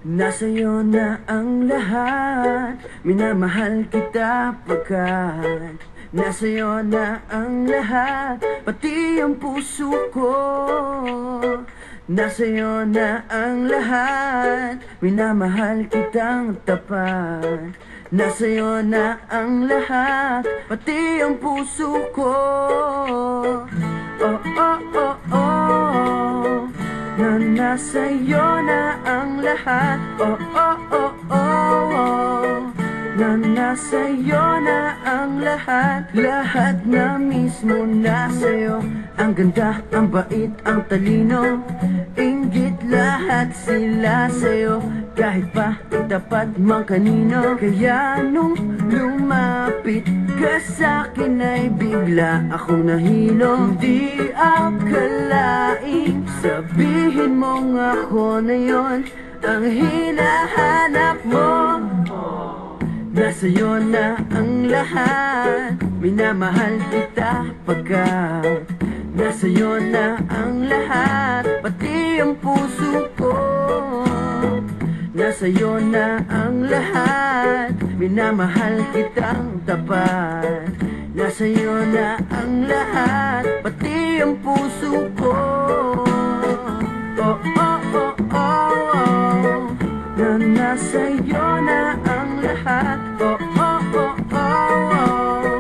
Nasa'yo na ang lahat, minamahal kita pagkat nasa'yo na ang lahat, pati ang puso ko. Nasa'yo na ang lahat, minamahal kitang tapat. Nasa'yo na ang lahat, pati ang puso ko. Oh, oh, oh, oh, na nasa'yo na ang lahat. Oh, oh, oh, oh, na nasa'yo na ang lahat. Lahat na mismo nasa'yo. Ang ganda, ang bait, ang talino, inggit, lahat sila sa'yo. Kahit pa itapat mang kanino. Kaya nung lumapit ka sa'kin ay bigla akong nahilo. Hindi akalaing sabihin mong ako na yon ang hinahanap mo. Nasa'yo na ang lahat, minamahal kita pagkat nasa'yo na ang lahat, pati ang puso ko. Nasa'yo na ang lahat, minamahal kitang tapat. Nasa'yo na ang lahat, pati ang puso ko. Oh, oh, oh, oh, oh, na nasa'yo na ang lahat. Oh, oh, oh, oh, oh,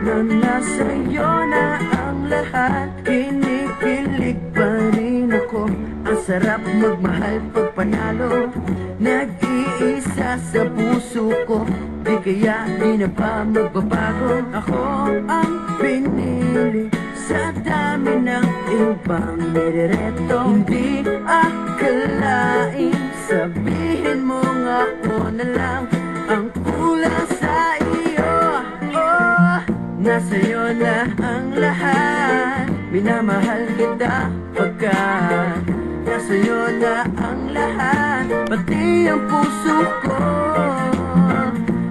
na nasa'yo na ang lahat. Kinikilig pa rin ako, ang sarap magmahal pag panalo. Nag-iisa sa puso ko, di kaya di na pa magbabago. Ako ang pinili sa dami ng ibang nirereto. Hindi akalain sabihin mo nga ako na lang ang kulang sa iyo. Oh, nasa'yo na ang lahat, minamahal kita pagkat nasa'yo na ang lahat, pati ang puso ko.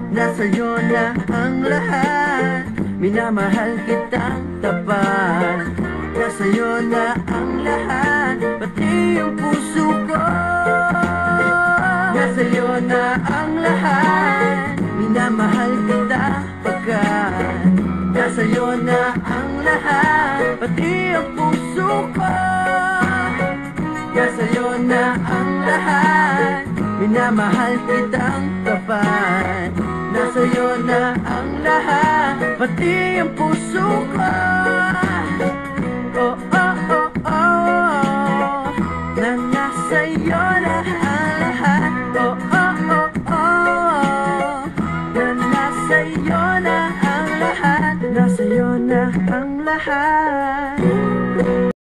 Nasa'yo na ang lahat, minamahal kitang tapat. Nasa'yo na ang lahat, pati ang puso ko. Nasa'yo na ang lahat, minamahal kita pagkat nasa'yo na ang lahat, pati ang puso ko. Nasa'yo na ang lahat, minamahal kitang tapat. Nasa'yo na ang lahat, pati ang puso ko. Oh, oh, oh, oh, na nasa'yo na ang lahat. Oh, oh, oh, oh, na nasa'yo na ang lahat. Nasa'yo na ang lahat.